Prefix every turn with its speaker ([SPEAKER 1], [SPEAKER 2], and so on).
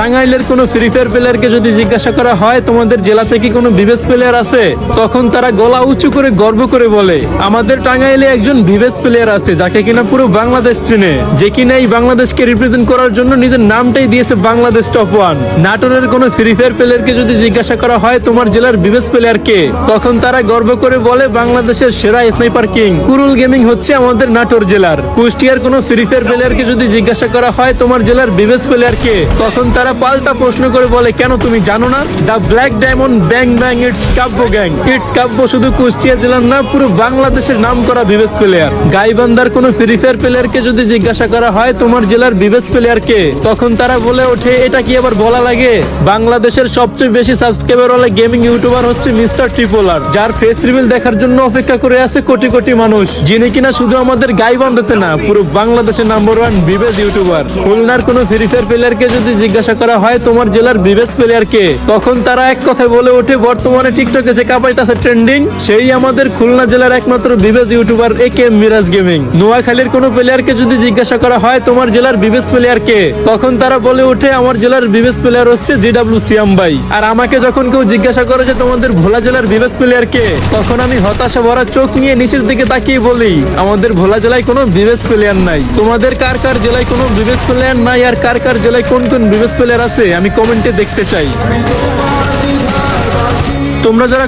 [SPEAKER 1] টাঙ্গাইলের কোনো free fire প্লেয়ারকে যদি জিজ্ঞাসা করা হয় তোমাদের জেলা থেকে কোনো বিবেস প্লেয়ার আছে, তখন তারা গলা উঁচু করে গর্ব করে বলে আমাদের টাঙ্গাইলে একজন বিবেস প্লেয়ার আছে যাকে কিনা পুরো বাংলাদেশ চিনে, যে কিনা এই বাংলাদেশকে রিপ্রেজেন্ট করার জন্য নিজের নামটাই দিয়েছে বাংলাদেশ টপ 1। নাটোরের কোনো ফ্রি ফায়ার প্লেয়ারকে যদি জিজ্ঞাসা করা হয় তোমার জেলার বিবেস প্লেয়ার কে, তখন তারা গর্ব করে বলে বাংলাদেশের সেরা স্নাইপার কিং কুরুল গেমিং হচ্ছে আমাদের নাটোর জেলার। কুষ্টিয়ার কোনো ফ্রি ফায়ার প্লেয়ারকে যদি জিজ্ঞাসা করা হয় তোমার জেলার বিবেস প্লেয়ার কে, তখন তারা পাল্টা প্রশ্ন করে বলে কেন তুমি জানো না, the black diamond bang bang it's Kabya gang. It's Kabya শুধু কুষ্টিয়া জেলার না, পুরো বাংলাদেশের নাম করা বিবেস প্লেয়ার। গাইবান্ধার কোনো ফ্রি ফায়ার প্লেয়ারকে যদি জিজ্ঞাসা করা হয় তোমার জেলার বিবেস প্লেয়ার কে, তখন তারা বলে ওঠে এটা কি আবার বলা লাগে, বাংলাদেশের সবচেয়ে বেশি সাবস্ক্রাইবার ওয়ালা গেমিং ইউটিউবার হচ্ছে মিস্টার ট্রিপলার, যার ফেস রিভিল দেখার জন্য অপেক্ষা করে আছে কোটি কোটি মানুষ, যিনি কিনা শুধু আমাদের গাইবান্ধাতে না পুরো বাংলাদেশের নাম্বার 1 বিবেস ইউটিউবার। খুলনার কোনো ফ্রি ফায়ার প্লেয়ারকে যদি জিজ্ঞাসা করা হয় তোমার জেলার বিবেস প্লেয়ার কে, তখন তারা এক কথায় বলে ওঠে বর্তমানে টিকটকে যে কাপাইতাছে ট্রেন্ডিং সেই আমাদের খুলনা জেলার একমাত্র বিবেস ইউটিউবার একে মিরাজ গেমিং। নোয়াখালীর কোনো প্লেয়ারকে যদি জিজ্ঞাসা করা হয় তোমার জেলার বিবেস প্লেয়ার কে, তখন তারা বলে ওঠে আমার জেলার বিবেস প্লেয়ার হচ্ছে জিডব্লিউ সিয়াম ভাই। আর আমাকে যখন কেউ জিজ্ঞাসা করে যে তোমাদের ভোলা জেলার বিবেস প্লেয়ার কে, তখন আমি হতাশা ভরা চোখ নিয়ে নিচের দিকে তাকিয়ে বলি আমাদের ভোলা জেলায় কোনো বিবেস প্লেয়ার নাই। তোমাদের কার কার জেলায় কোনো বিবেস প্লেয়ার নাই আর কার কার জেলায় কোন কোন বিবেস প্লেয়ার আছে আমি কমেন্টে দেখতে চাই। তোমরা যারা